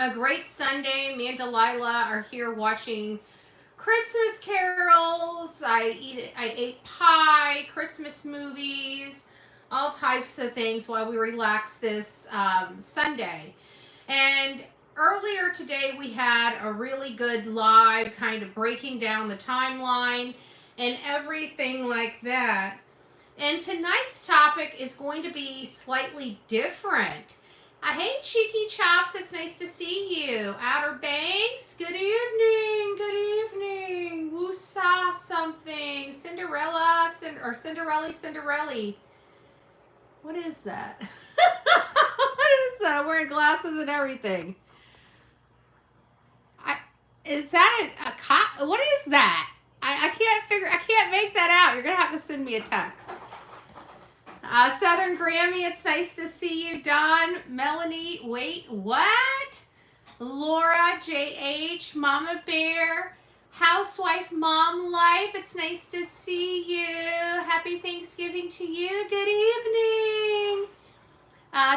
a great Sunday. Me and Delilah are here watching Christmas carols. I ate pie, Christmas movies, all types of things while we relax this Sunday. And earlier today we had a really good live kind of breaking down the timeline and everything like that. And tonight's topic is going to be slightly different. Hey, Cheeky Chops, it's nice to see you. Outer Banks, good evening, good evening. Woo-saw something. Cinderella, Cinderelli. What is that? What is that? I'm wearing glasses and everything. Is that a what is that? I can't make that out. You're going to have to send me a text. Southern Grammy, it's nice to see you. Don, Melanie, wait, what? Laura, JH, Mama Bear, Housewife Mom Life, it's nice to see you. Happy Thanksgiving to you. Good evening.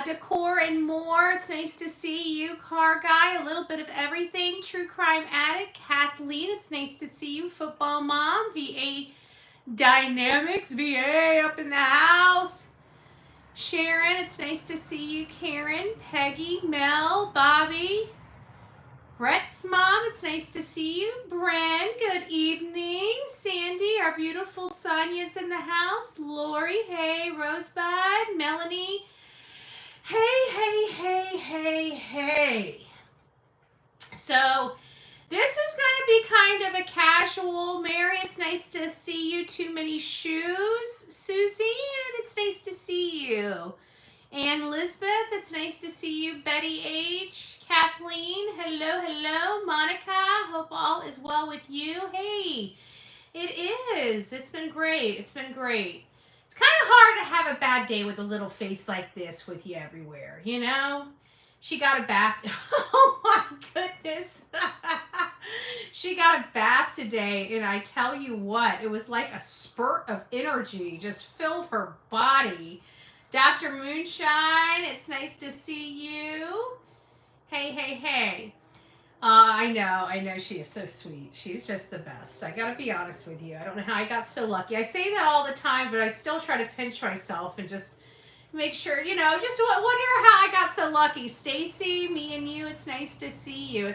Decor and more, it's nice to see you. Car Guy, a little bit of everything. True Crime Addict, Kathleen, it's nice to see you. Football Mom, VA Dynamics, VA up in the house. Sharon, it's nice to see you. Karen, Peggy, Mel, Bobby, Brett's mom, it's nice to see you. Bren, good evening. Sandy, our beautiful Sonia's in the house. Lori, hey. Rosebud, Melanie, hey. So this is going to be kind of a casual. Mary, it's nice to see you. Too Many Shoes. Susie, and it's nice to see you. And Lisbeth, it's nice to see you. Betty H. Kathleen, hello. Monica, hope all is well with you. Hey, it is. It's been great. It's kind of hard to have a bad day with a little face like this with you everywhere, you know? She got a bath. Oh my goodness. She got a bath today, and I tell you what, it was like a spurt of energy just filled her body. Dr. Moonshine, it's nice to see you. Hey. I know she is so sweet. She's just the best. I gotta be honest with you. I don't know how I got so lucky. I say that all the time, but I still try to pinch myself and just make sure, just wonder how I got so lucky. Stacy, me and you, it's nice to see you.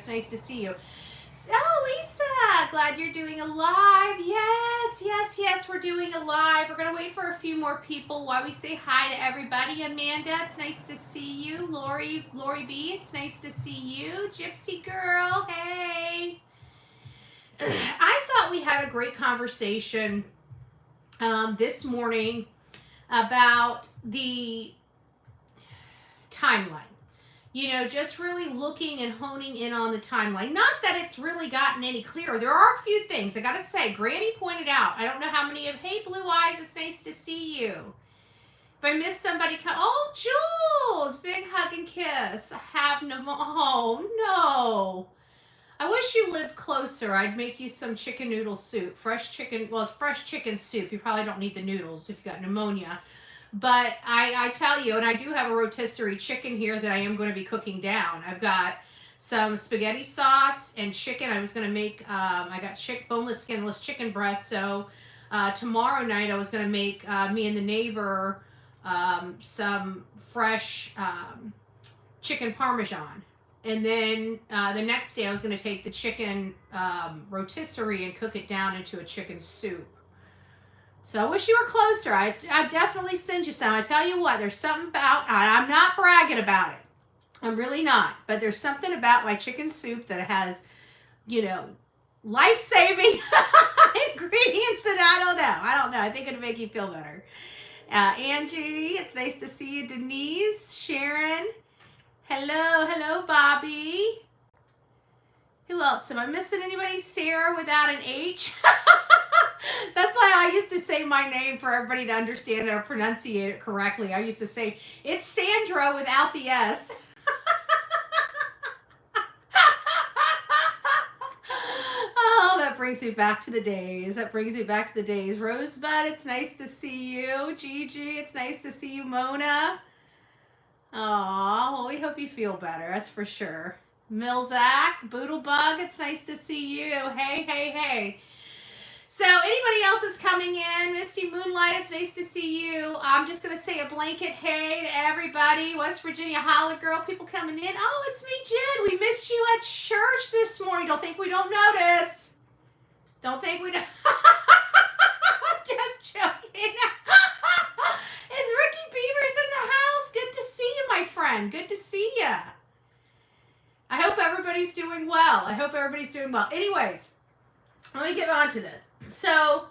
Oh, Lisa, glad you're doing a live. Yes, we're doing a live. We're going to wait for a few more people while we say hi to everybody. Amanda, it's nice to see you. Lori B, it's nice to see you. Gypsy Girl, hey. I thought we had a great conversation this morning about the timeline. Just really looking and honing in on the timeline. Not that it's really gotten any clearer. There are a few things. I got to say, Granny pointed out, I don't know how many of, hey, Blue Eyes, it's nice to see you. If I miss somebody, oh, Jules, big hug and kiss. Oh, no. I wish you lived closer. I'd make you some chicken noodle soup. Fresh chicken soup. You probably don't need the noodles if you've got pneumonia. But I tell you, and I do have a rotisserie chicken here that I am going to be cooking down. I've got some spaghetti sauce and chicken. I was going to make, I got boneless, skinless chicken breast. So tomorrow night I was going to make me and the neighbor some fresh chicken parmesan. And then the next day I was going to take the chicken rotisserie and cook it down into a chicken soup. So I wish you were closer. I definitely send you some. I tell you what, there's something about, I'm not bragging about it. I'm really not. But there's something about my chicken soup that has, life-saving ingredients that I don't know. I think it'll make you feel better. Angie, it's nice to see you. Denise, Sharon. Hello, Bobby. Who else? Am I missing anybody? Sarah without an H. That's why I used to say my name for everybody to understand or pronunciate it correctly. I used to say, it's Sandra without the S. Oh, that brings me back to the days. Rosebud, it's nice to see you. Gigi, it's nice to see you. Mona. Aw, well, we hope you feel better. That's for sure. Milzak, Boodlebug, it's nice to see you. Hey, hey, hey. So anybody else is coming in? Misty Moonlight, it's nice to see you. I'm just going to say a blanket hey to everybody. West Virginia Holly Girl, people coming in. Oh, it's me, Jen. We missed you at church this morning. Don't think we don't notice. Don't think we don't. I'm just joking. Is Ricky Beavers in the house? Good to see you, my friend. Good to see you. I hope everybody's doing well. Anyways, let me get on to this. So,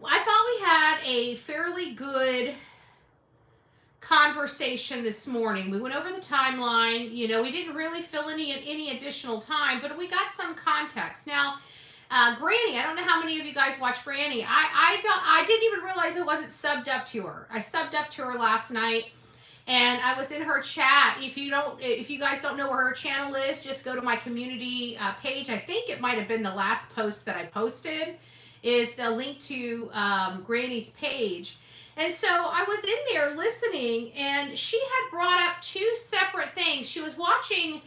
I thought we had a fairly good conversation this morning. We went over the timeline. You know, we didn't really fill any additional time, but we got some context. Now, Granny, I don't know how many of you guys watch Granny. I didn't even realize I wasn't subbed up to her. I subbed up to her last night. And I was in her chat. If you guys don't know where her channel is, just go to my community page. I think it might have been the last post that I posted, is the link to Granny's page. And so I was in there listening, and she had brought up two separate things. She was watching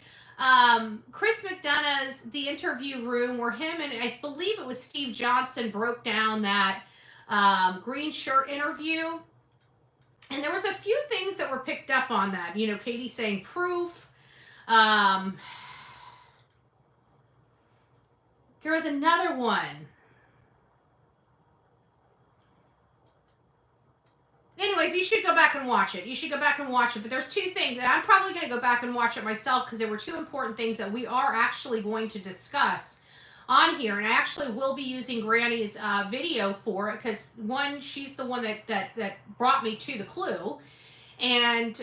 Chris McDonough's The Interview Room, where him and I believe it was Steve Johnson broke down that green shirt interview. And there was a few things that were picked up on that. You know, Katie saying proof. There was another one. Anyways, you should go back and watch it. But there's two things, and I'm probably going to go back and watch it myself because there were two important things that we are actually going to discuss on here, and I actually will be using Granny's video for it because one, she's the one that brought me to the clue, and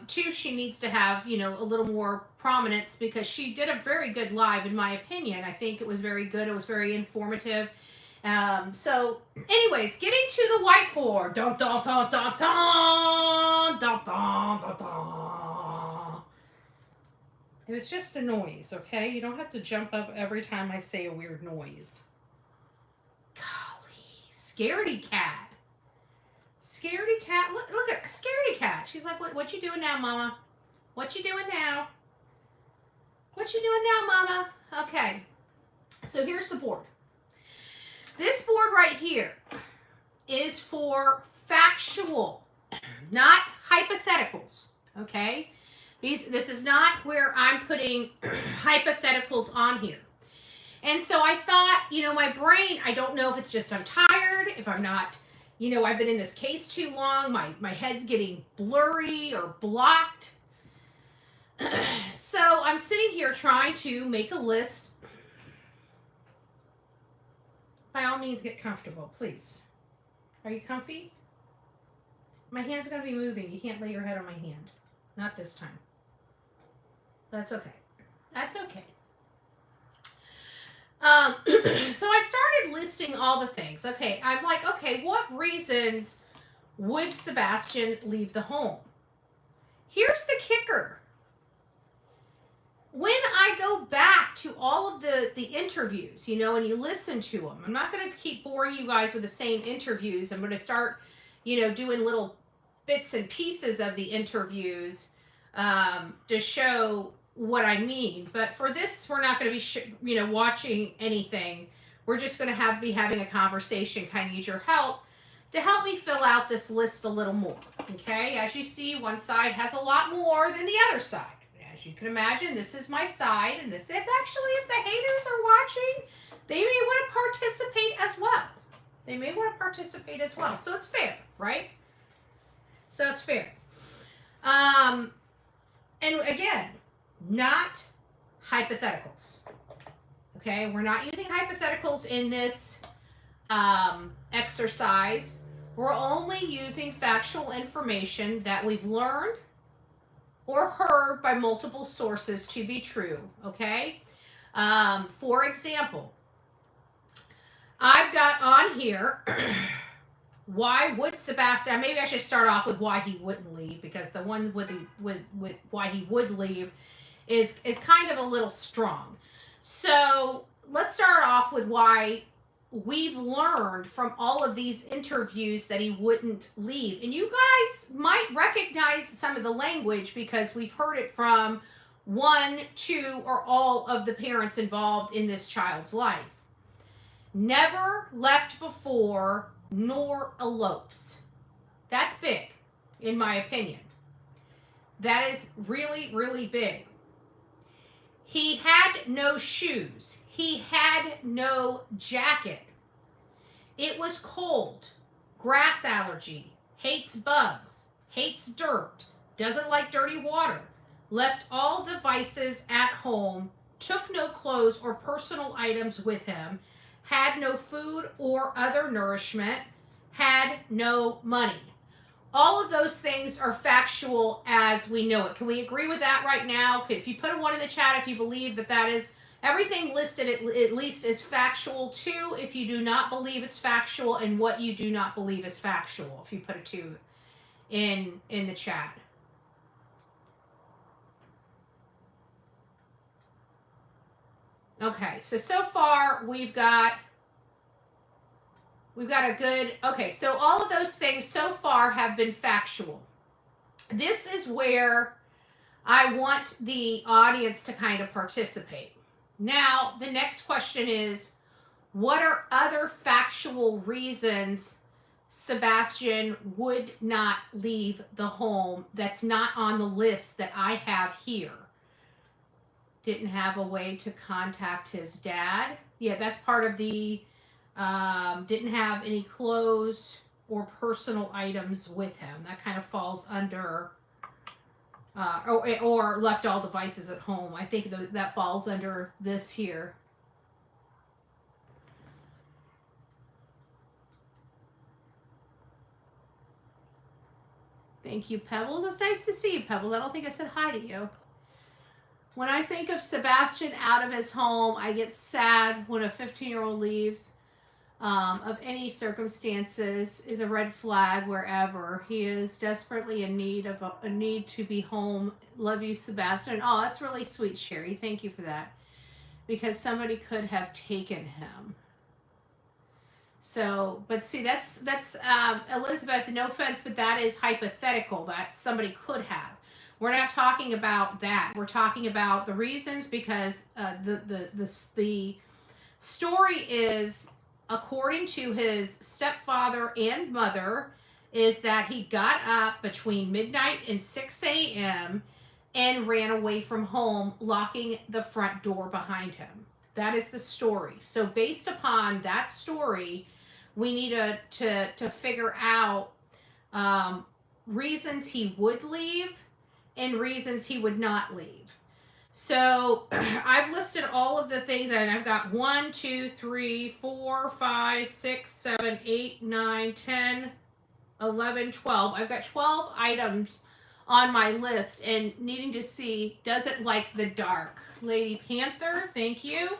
two, she needs to have, you know, a little more prominence because she did a very good live, in my opinion. I think it was very good. It was very informative. So, anyways, getting to the whiteboard. Dun, dun, dun, dun, dun, dun, dun, dun, dun. It was just a noise, okay? You don't have to jump up every time I say a weird noise. Golly. Scaredy cat. Scaredy cat. Look at her. Scaredy cat. She's like, what you doing now, Mama? What you doing now? What you doing now, Mama? Okay. So here's the board. This board right here is for factual, not hypotheticals, okay? This is not where I'm putting hypotheticals on here. And so I thought, you know, my brain, I don't know if it's just I'm tired, if I'm not, you know, I've been in this case too long, my head's getting blurry or blocked. So I'm sitting here trying to make a list. By all means, get comfortable, please. Are you comfy? My hand's going to be moving. You can't lay your head on my hand. Not this time. That's okay. That's okay. So I started listing all the things. Okay, I'm like, okay, what reasons would Sebastian leave the home? Here's the kicker. When I go back to all of the interviews, you know, and you listen to them, I'm not going to keep boring you guys with the same interviews. I'm going to start, you know, doing little bits and pieces of the interviews to show what I mean. But for this, we're not going to be, you know, watching anything. We're just going to be having a conversation, kind of use your help to help me fill out this list a little more. Okay, as you see, one side has a lot more than the other side. As you can imagine, this is my side, and this is actually, if the haters are watching, they may want to participate as well. So it's fair, right? So it's fair. And again, not hypotheticals. Okay, we're not using hypotheticals in this exercise. We're only using factual information that we've learned or heard by multiple sources to be true, okay? For example, I've got on here, why would Sebastian, maybe I should start off with why he wouldn't leave, because the one with why he would leave is kind of a little strong. So let's start off with why we've learned from all of these interviews that he wouldn't leave. And you guys might recognize some of the language because we've heard it from one, two, or all of the parents involved in this child's life. Never left before, nor elopes. That's big, in my opinion. That is really, really big. He had no shoes. He had no jacket. It was cold. Grass allergy. Hates bugs. Hates dirt. Doesn't like dirty water. Left all devices at home. Took no clothes or personal items with him. Had no food or other nourishment. Had no money. All of those things are factual as we know it. Can we agree with that right now? If you put a 1 in the chat, if you believe that that is everything listed at least is factual. 2 if you do not believe it's factual, and what you do not believe is factual. If you put a 2 in the chat. Okay, so far we've got a good, okay, so all of those things so far have been factual. This is where I want the audience to kind of participate. Now, the next question is, what are other factual reasons Sebastian would not leave the home that's not on the list that I have here? Didn't have a way to contact his dad. Yeah, that's part of the didn't have any clothes or personal items with him. That kind of falls under, or left all devices at home. I think that falls under this here. Thank you, Pebbles. It's nice to see you, Pebbles. I don't think I said hi to you. When I think of Sebastian out of his home, I get sad when a 15-year-old leaves. Of any circumstances is a red flag wherever. He is desperately in need of a need to be home. Love you, Sebastian. Oh, that's really sweet, Sherry. Thank you for that. Because somebody could have taken him. So, but see, that's Elizabeth, no offense, but that is hypothetical. That somebody could have. We're not talking about that. We're talking about the reasons, because the story is, according to his stepfather and mother, is that he got up between midnight and 6 a.m. and ran away from home, locking the front door behind him. That is the story. So based upon that story, we need to figure out reasons he would leave and reasons he would not leave. So I've listed all of the things, and I've got 1, 2, 3, 4, 5, 6, 7, 8, 9, 10, 11, 12. I've got 12 items on my list, and needing to see, does it like the dark? Lady Panther, thank you.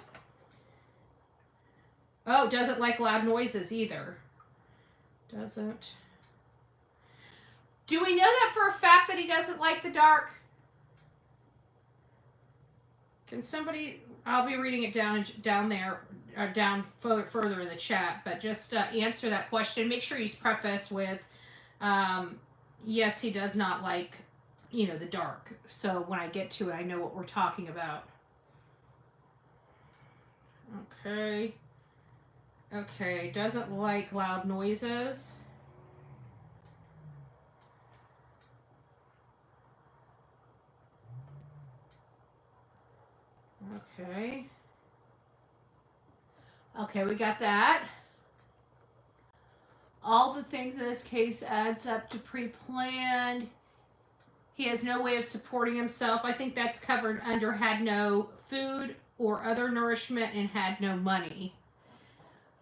Oh, doesn't like loud noises either. Doesn't. Do we know that for a fact that he doesn't like the dark? Can somebody, I'll be reading it down there, or down further in the chat, but just answer that question. Make sure you preface with, yes, he does not like, the dark. So when I get to it, I know what we're talking about. Okay. Okay, doesn't like loud noises. Okay. Okay, we got that. All the things in this case adds up to pre-planned. He has no way of supporting himself. I think that's covered under had no food or other nourishment and had no money.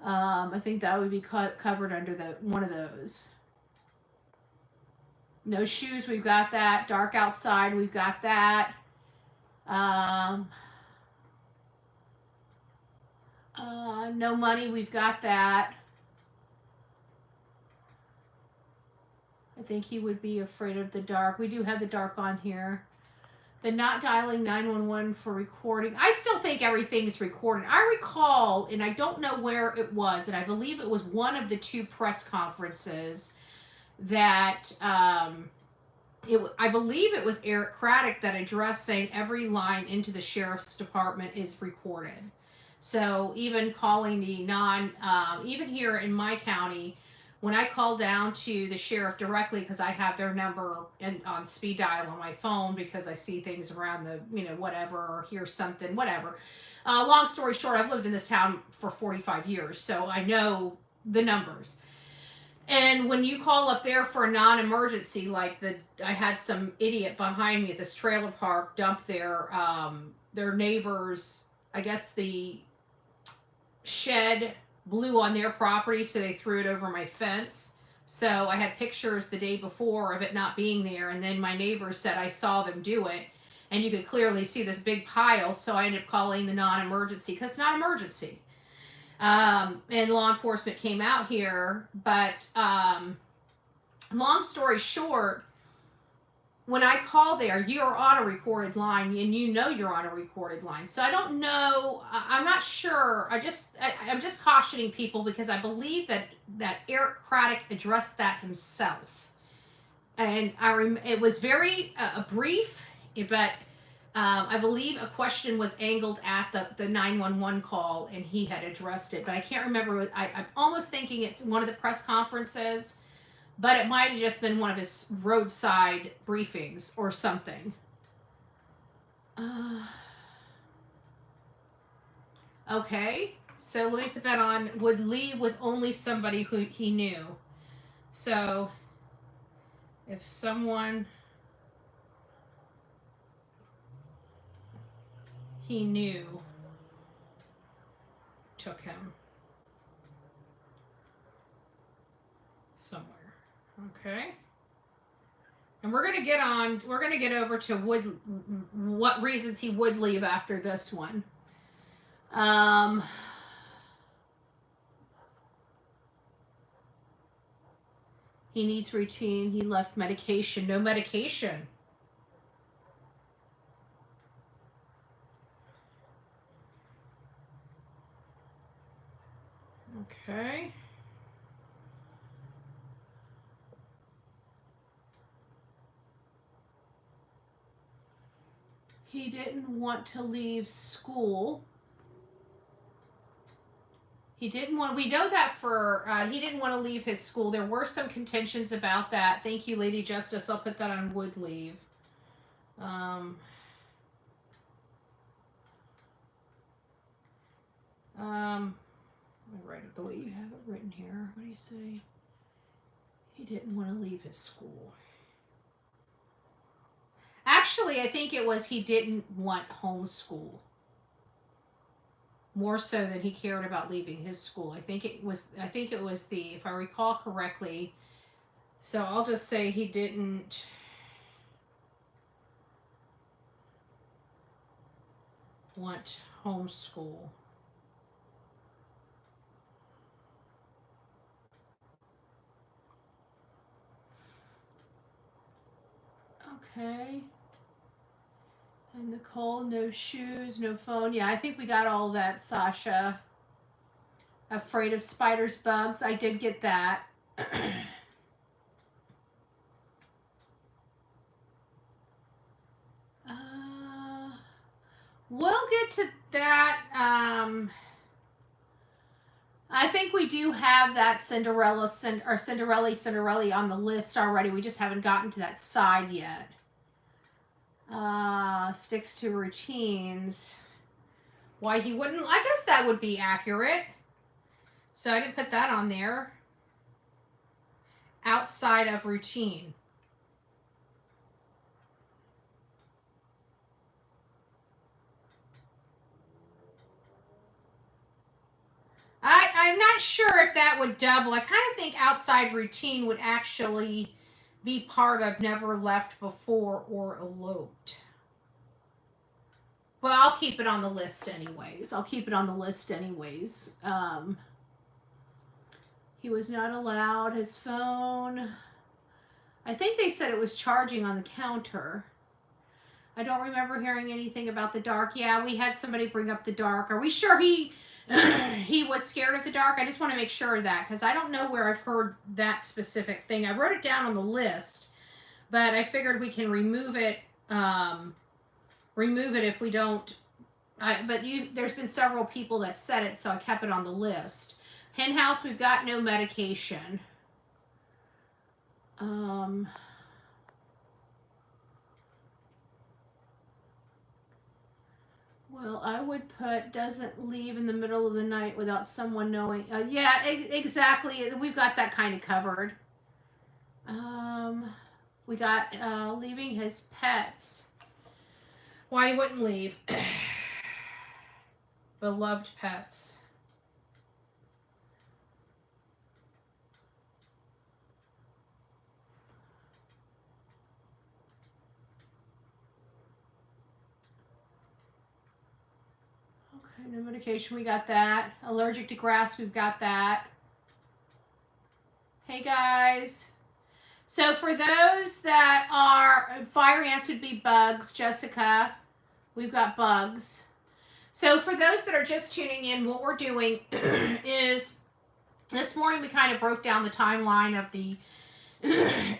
I think that would be covered under one of those. No shoes, we've got that. Dark outside, we've got that. No money, we've got that. I think he would be afraid of the dark. We do have the dark on here. The not dialing 911 for recording. I still think everything is recorded. I recall, and I don't know where it was, and I believe it was one of the 2 press conferences that I believe it was Eric Craddock that addressed saying every line into the sheriff's department is recorded. So even calling the even here in my county, when I call down to the sheriff directly, because I have their number on speed dial on my phone because I see things around the, whatever, or hear something, whatever. Long story short, I've lived in this town for 45 years, so I know the numbers. And when you call up there for a non-emergency, like I had some idiot behind me at this trailer park dump their neighbors, I guess the shed blew on their property, so they threw it over my fence. So I had pictures the day before of it not being there, and then my neighbors said I saw them do it, and you could clearly see this big pile, so I ended up calling the non-emergency, because it's not emergency. And law enforcement came out here, but long story short, when I call there, you're on a recorded line, and you're on a recorded line. So I don't know. I'm not sure. I'm just cautioning people, because I believe that Eric Craddock addressed that himself, and it was very brief, but I believe a question was angled at the 911 call, and he had addressed it, but I can't remember. I'm almost thinking it's one of the press conferences, but it might have just been one of his roadside briefings or something. Okay, so let me put that on. Would leave with only somebody who he knew. So if someone he knew took him somewhere. Okay. And we're going to get over to what reasons he would leave after this one. He needs routine. He left medication. No medication. Okay. He didn't want to leave school. We know that he didn't want to leave his school. There were some contentions about that. Thank you, Lady Justice. I'll put that on would leave. I'll write it the way you have it written here. What do you say? He didn't want to leave his school. Actually, I think it was he didn't want homeschool. More so than he cared about leaving his school. I think it was if I recall correctly. So I'll just say he didn't want homeschool. Okay. And Nicole, no shoes, no phone. Yeah, I think we got all that, Sasha. Afraid of spiders, bugs. I did get that. We'll get to that. I think we do have that Cinderella on the list already. We just haven't gotten to that side yet. Sticks to routines. Why he wouldn't? I guess that would be accurate. So I didn't put that on there. Outside of routine. I'm not sure if that would double. I kind of think outside routine would actually be part of never left before or eloped. Well, I'll keep it on the list anyways. He was not allowed his phone. I think they said it was charging on the counter. I don't remember hearing anything about the dark. Yeah, we had somebody bring up the dark. Are we sure he was scared of the dark? I just want to make sure of that, because I don't know where I've heard that specific thing. I wrote it down on the list, but I figured we can remove it if we don't. There's been several people that said it, so I kept it on the list. Hen house, we've got no medication. Well, I would put doesn't leave in the middle of the night without someone knowing. Yeah, exactly. We've got that kind of covered. We got leaving his pets. Why he wouldn't leave. Beloved pets. Okay, no medication, we got that. Allergic to grass, we've got that. Hey guys. So for those that are, fire ants would be bugs, Jessica. We've got bugs. So for those that are just tuning in, what we're doing is, this morning we kind of broke down the timeline of the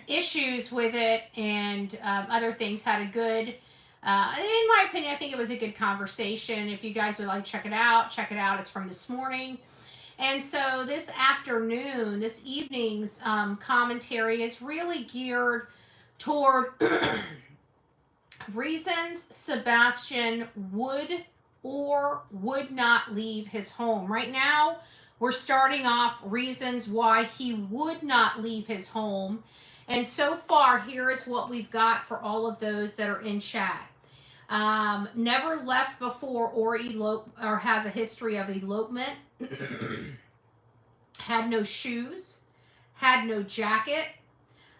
issues with it and other things. Had a good, in my opinion, I think it was a good conversation. If you guys would like to check it out, check it out. It's from this morning. And so this afternoon, this evening's commentary is really geared toward reasons Sebastian would or would not leave his home. Right now, we're starting off reasons why he would not leave his home. And so far, here is what we've got for all of those that are in chat. Never left before or has a history of elopement. Had no shoes. Had no jacket.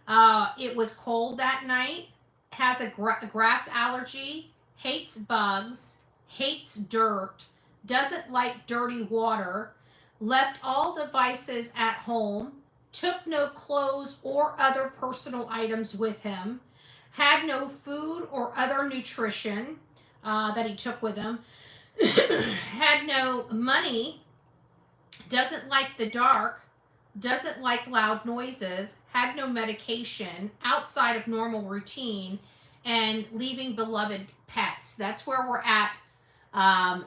It was cold that night. Has a grass allergy. Hates bugs. Hates dirt. Doesn't like dirty water. Left all devices at home. Took no clothes or other personal items with him. Had no food or other nutrition that he took with him. Had no money. Doesn't like the dark. Doesn't like loud noises. Had no medication outside of normal routine. And leaving beloved pets. That's where we're at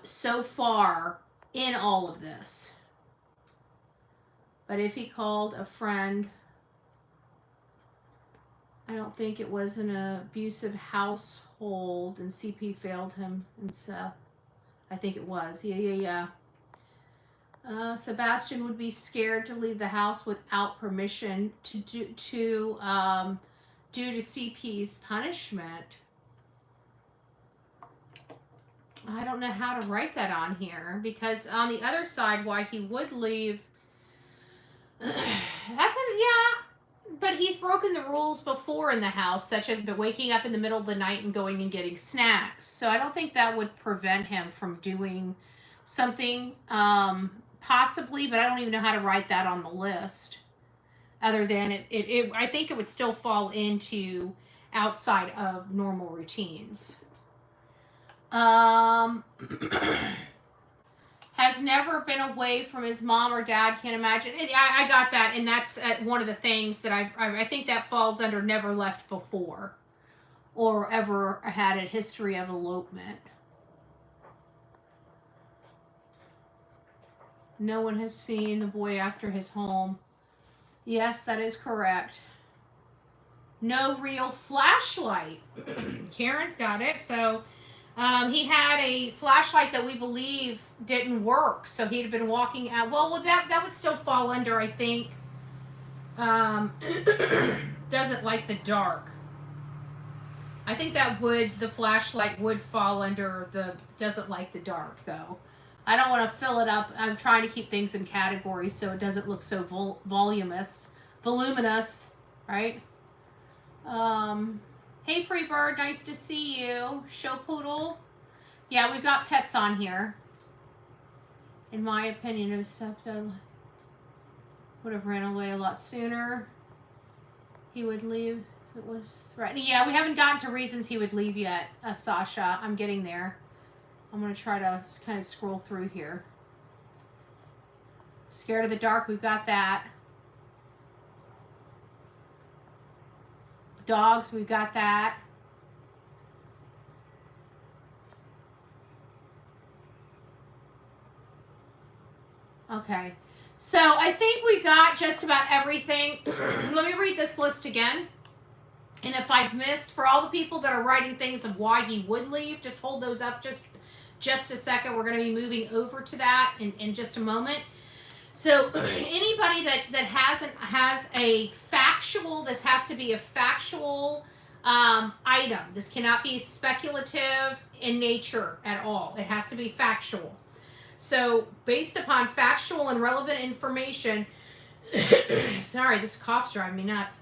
so far in all of this. But if he called a friend, I don't think it was an abusive household and CP failed him and Seth. I think it was. Yeah. Sebastian would be scared to leave the house without permission due to CP's punishment. I don't know how to write that on here, because on the other side, why he would leave, but he's broken the rules before in the house, such as waking up in the middle of the night and going and getting snacks. So I don't think that would prevent him from doing something, possibly, but I don't even know how to write that on the list. Other than I think it would still fall into outside of normal routines. Has never been away from his mom or dad. Can't imagine. I got that, and that's one of the things that I think that falls under never left before, or ever had a history of elopement. No one has seen the boy after his home. Yes, that is correct. No real flashlight. Karen's got it. So he had a flashlight that we believe didn't work. So he'd have been walking out. Well, that would still fall under, I think, doesn't like the dark. I think the flashlight would fall under the doesn't like the dark, though. I don't want to fill it up. I'm trying to keep things in categories so it doesn't look so voluminous, right? Hey, Freebird, nice to see you. Show Poodle. Yeah, we've got pets on here. In my opinion, if Septa would have ran away a lot sooner, he would leave if it was threatening. Yeah, we haven't gotten to reasons he would leave yet, Sasha. I'm getting there. I'm going to try to kind of scroll through here. Scared of the dark, we've got that. Dogs, we've got that. Okay. So I think we got just about everything. Let me read this list again. And if I've missed, for all the people that are writing things of why he would leave, just hold those up just a second. We're going to be moving over to that in just a moment. So anybody that has a factual, this has to be a factual item. This cannot be speculative in nature at all. It has to be factual. So based upon factual and relevant information, sorry, this cough's driving me nuts.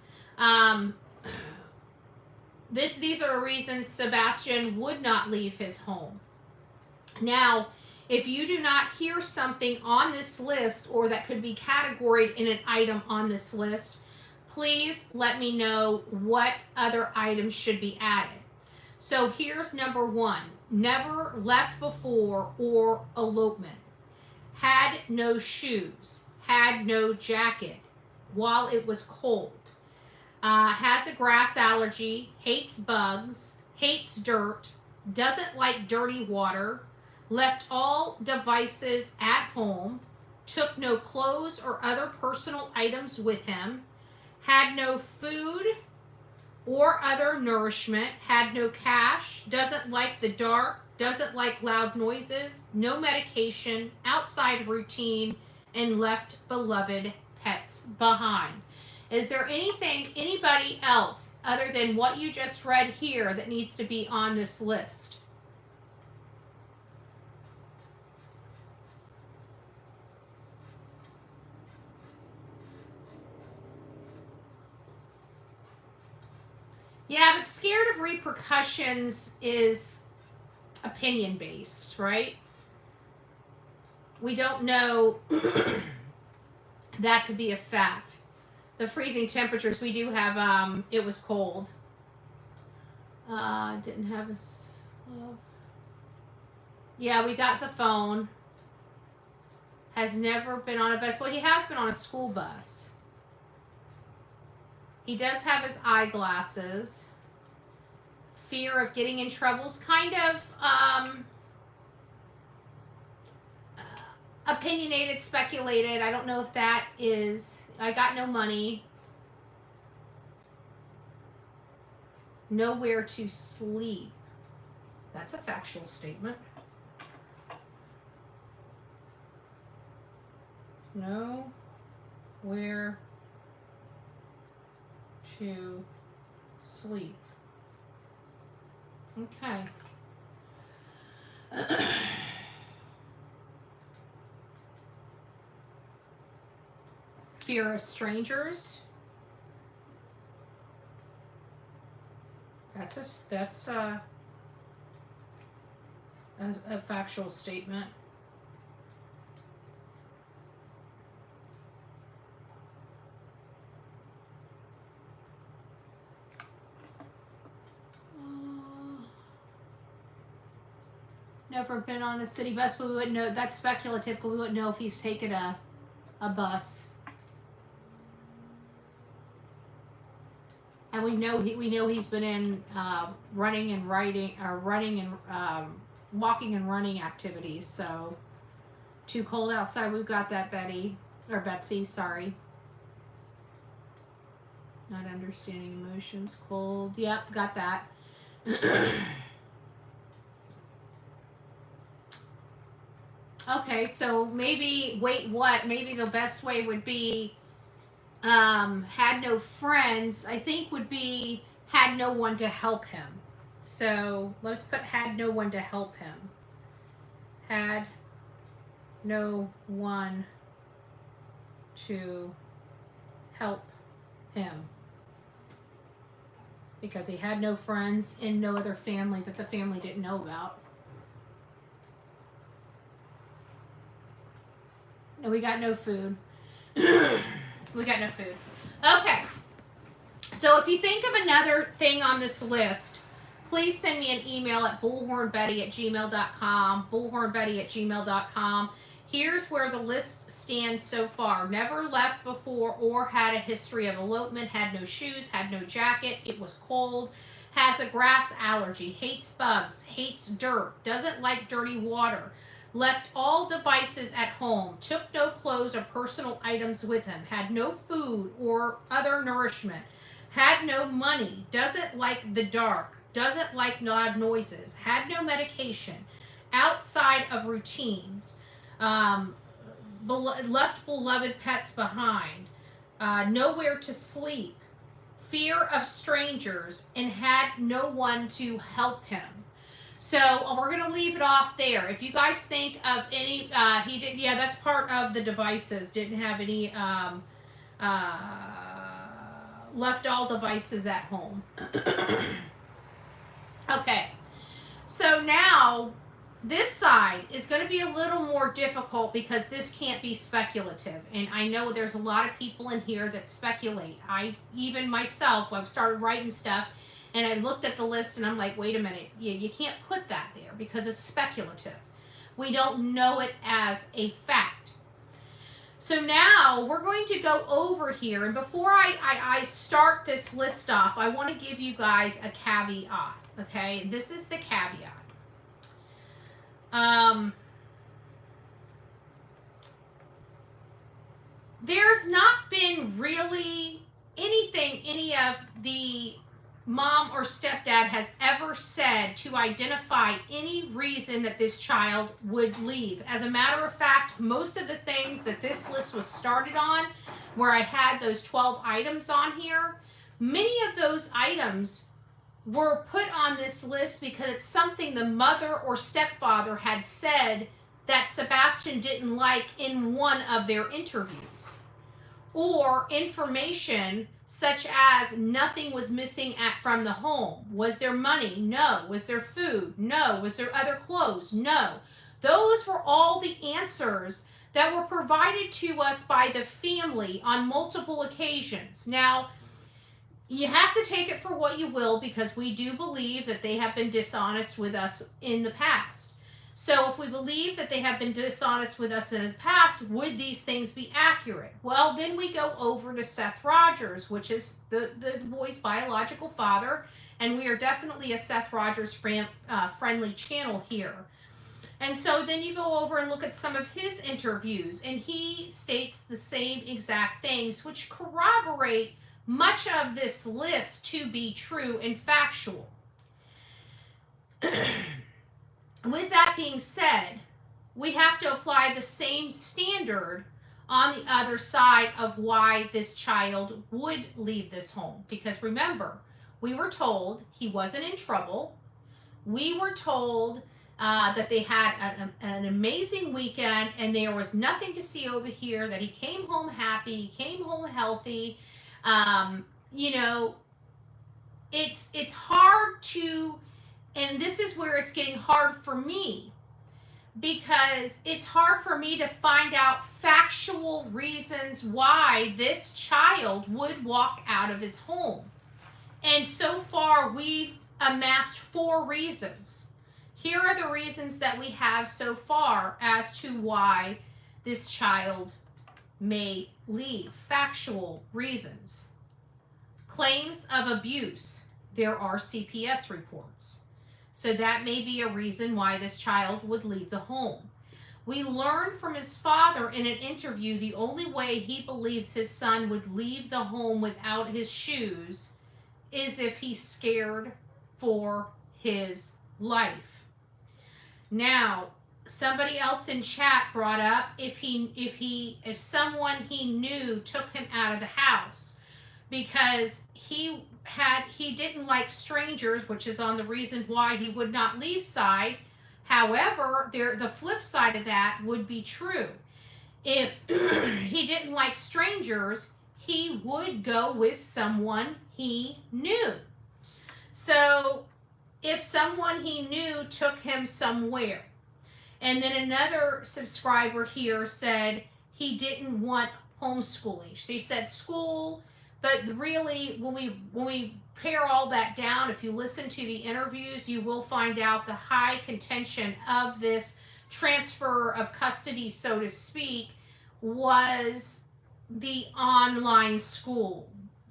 These are reasons Sebastian would not leave his home. Now, if you do not hear something on this list or that could be categorized in an item on this list, please let me know what other items should be added. So here's number 1. Never left before or elopement. Had no shoes. Had no jacket while it was cold. Has a grass allergy. Hates bugs. Hates dirt. Doesn't like dirty water. Left all devices at home, took no clothes or other personal items with him, had no food or other nourishment, had no cash, doesn't like the dark, doesn't like loud noises, no medication, outside routine, and left beloved pets behind. Is there anybody else other than what you just read here that needs to be on this list? Yeah, but scared of repercussions is opinion based, right? We don't know that to be a fact. The freezing temperatures, we do have, it was cold. Didn't have a, yeah, we got the phone. Has never been on a bus. Well, he has been on a school bus. He does have his eyeglasses. Fear of getting in trouble's kind of opinionated, speculated. I don't know if that is. I got no money. Nowhere to sleep. That's a factual statement. Nowhere to sleep. Okay. Fear of strangers. That's a factual statement. Never been on a city bus, but we wouldn't know. That's speculative, but we wouldn't know if he's taken a bus. And we know he's been in running and riding, or running and walking and running activities. So too cold outside. We've got that, Betty or Betsy. Sorry. Not understanding emotions. Cold. Yep, got that. Okay, so maybe, wait, what? Maybe the best way would be had no friends. I think would be had no one to help him. So let's put had no one to help him. Had no one to help him. Because he had no friends and no other family that the family didn't know about. No, we got no food. We got no food. Okay. So if you think of another thing on this list, please send me an email at bullhornbetty@gmail.com, bullhornbetty@gmail.com. Here's where the list stands so far. Never left before or had a history of elopement, had no shoes, had no jacket, it was cold, has a grass allergy, hates bugs, hates dirt, doesn't like dirty water, left all devices at home, took no clothes or personal items with him, had no food or other nourishment, had no money, doesn't like the dark, doesn't like loud noises, had no medication, outside of routines, left beloved pets behind, nowhere to sleep, fear of strangers, and had no one to help him. So we're going to leave it off there. If you guys think of any, he did, yeah, that's part of the devices. Didn't have any, left all devices at home. Okay, so now this side is going to be a little more difficult because this can't be speculative. And I know there's a lot of people in here that speculate. Even myself, I've started writing stuff and I looked at the list and I'm like, wait a minute, you can't put that there because it's speculative. We don't know it as a fact. So now we're going to go over here, and before I start this list off, I want to give you guys a caveat, okay? This is the caveat. There's not been really anything any of the mom or stepdad has ever said to identify any reason that this child would leave. As a matter of fact, most of the things that this list was started on, where I had those 12 items on here, many of those items were put on this list because it's something the mother or stepfather had said that Sebastian didn't like in one of their interviews. Or information such as nothing was missing from the home. Was there money? No. Was there food? No. Was there other clothes? No. Those were all the answers that were provided to us by the family on multiple occasions. Now, you have to take it for what you will because we do believe that they have been dishonest with us in the past. So if we believe that they have been dishonest with us in the past, would these things be accurate? Well, then we go over to Seth Rogers, which is the boy's biological father, and we are definitely a Seth Rogers friendly channel here. And so then you go over and look at some of his interviews, and he states the same exact things, which corroborate much of this list to be true and factual. With that being said, we have to apply the same standard on the other side of why this child would leave this home. Because remember, we were told he wasn't in trouble. We were told that they had an amazing weekend and there was nothing to see over here, that he came home happy, he came home healthy. You know, it's hard to... And this is where it's getting hard for me, because it's hard for me to find out factual reasons why this child would walk out of his home. And so far, we've amassed 4 reasons. Here are the reasons that we have so far as to why this child may leave. Factual reasons. Claims of abuse. There are CPS reports. So that may be a reason why this child would leave the home. We learned from his father in an interview the only way he believes his son would leave the home without his shoes is if he's scared for his life. Now, somebody else in chat brought up if someone he knew took him out of the house, because he didn't like strangers, which is on the reason why he would not leave side. However, the flip side of that would be true. If he didn't like strangers, he would go with someone he knew. So if someone he knew took him somewhere, and then another subscriber here said he didn't want homeschooling. So he said school But really, when we pare all that down, if you listen to the interviews, you will find out the high contention of this transfer of custody, so to speak, was the online school.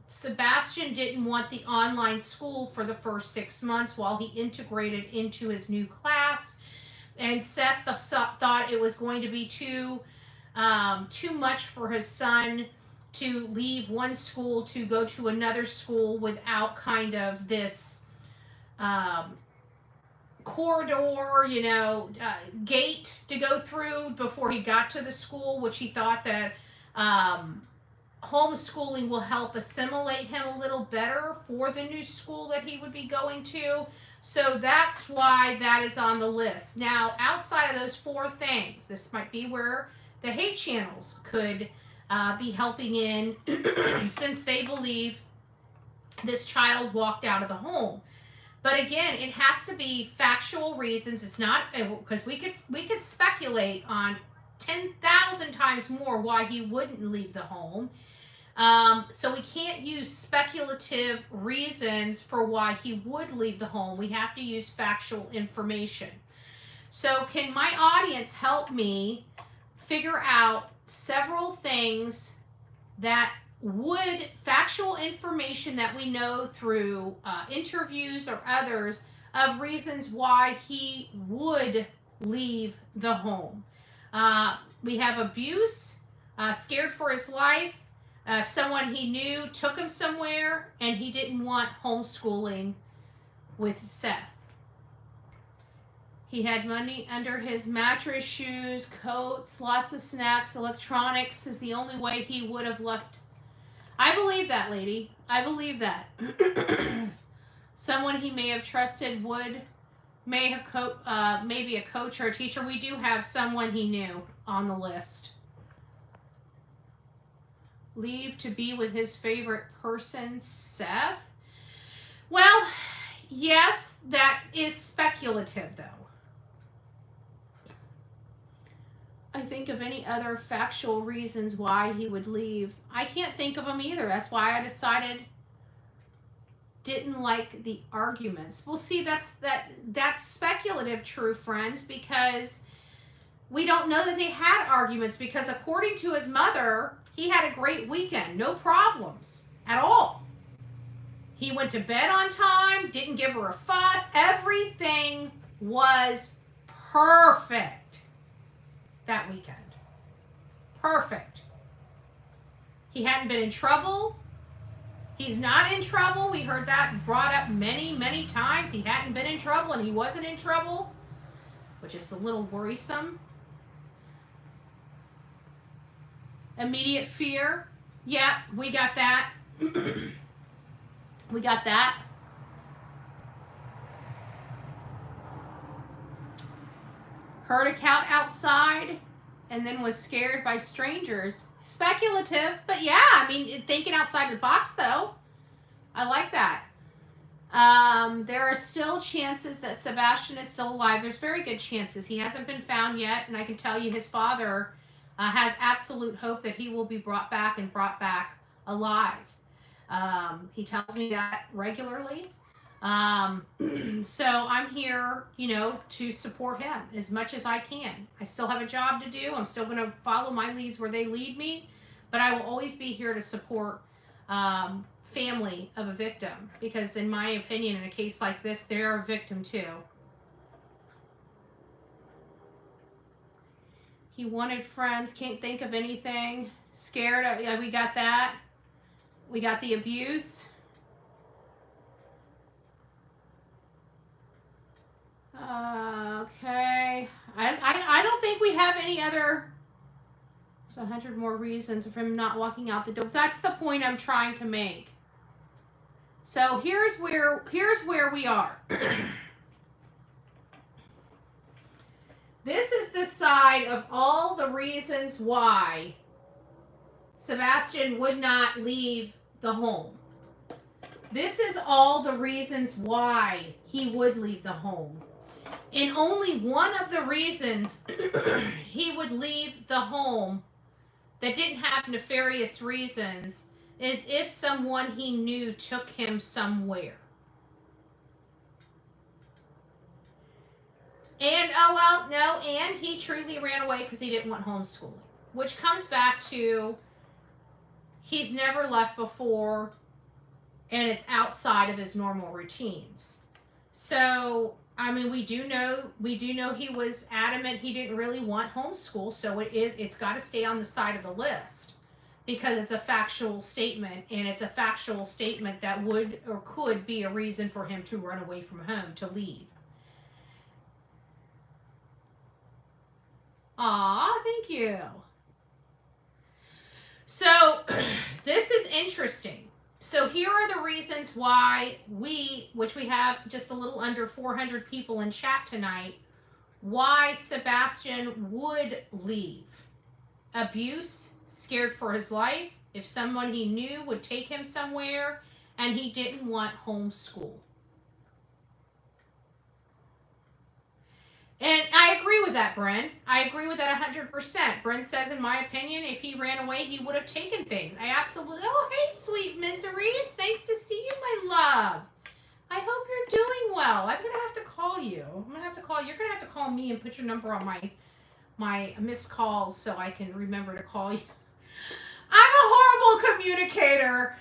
Sebastian didn't want the online school for the first 6 months while he integrated into his new class, and Seth thought it was going to be too much for his son to leave one school to go to another school without kind of this corridor, gate to go through before he got to the school, which he thought that homeschooling will help assimilate him a little better for the new school that he would be going to. So that's why that is on the list. Now, outside of those 4 things, this might be where the hate channels could be helping in since they believe this child walked out of the home. But again, it has to be factual reasons. It's not, because we could speculate on 10,000 times more why he wouldn't leave the home. So we can't use speculative reasons for why he would leave the home. We have to use factual information. So can my audience help me figure out several things that would, factual information that we know through interviews or others, of reasons why he would leave the home? We have abuse, scared for his life, someone he knew took him somewhere, and he didn't want homeschooling with Seth. He had money under his mattress, shoes, coats, lots of snacks, electronics is the only way he would have left. I believe that, lady. I believe that. Someone he may have trusted may have maybe a coach or a teacher. We do have someone he knew on the list. Leave to be with his favorite person, Seth. Well, yes, that is speculative, though. I think of any other factual reasons why he would leave. I can't think of them either. That's why I decided didn't like the arguments. Well, see, that's speculative, true friends, because we don't know that they had arguments, because according to his mother, he had a great weekend. No problems at all. He went to bed on time, didn't give her a fuss. Everything was perfect that weekend. Perfect. He hadn't been in trouble. He's not in trouble. We heard that brought up many, many times. He hadn't been in trouble and he wasn't in trouble, which is a little worrisome. Immediate fear. Yeah, we got that. We got that. Heard a cat outside and then was scared by strangers. Speculative, but yeah, I mean, thinking outside the box, though. I like that. There are still chances that Sebastian is still alive. There's very good chances. He hasn't been found yet, and I can tell you his father has absolute hope that he will be brought back and brought back alive. He tells me that regularly. So I'm here, to support him as much as I can. I still have a job to do. I'm still going to follow my leads where they lead me, but I will always be here to support family of a victim, because in my opinion, in a case like this, they're a victim too. He wanted friends, can't think of anything. Scared, yeah, we got that. We got the abuse. Okay. I don't think we have any other. There's 100 more reasons for him not walking out the door. That's the point I'm trying to make. So here's where we are. This is the side of all the reasons why Sebastian would not leave the home. This is all the reasons why he would leave the home. And only one of the reasons he would leave the home that didn't have nefarious reasons is if someone he knew took him somewhere. And, oh, well, no, and he truly ran away because he didn't want homeschooling. Which comes back to he's never left before, and it's outside of his normal routines. So, I mean, we do know he was adamant he didn't really want homeschool, so it's got to stay on the side of the list because it's a factual statement, and it's a factual statement that would or could be a reason for him to run away from home, to leave. Aw, thank you. So, this is interesting. So here are the reasons why which we have just a little under 400 people in chat tonight, why Sebastian would leave. Abuse, scared for his life, if someone he knew would take him somewhere, and he didn't want homeschool. And I agree with that, Bren. I agree with that 100%. Bren says, in my opinion, if he ran away, he would have taken things. I absolutely... Oh, hey, sweet Misery. It's nice to see you, my love. I hope you're doing well. I'm going to have to call you. You're going to have to call me and put your number on my missed calls so I can remember to call you. I'm a horrible communicator.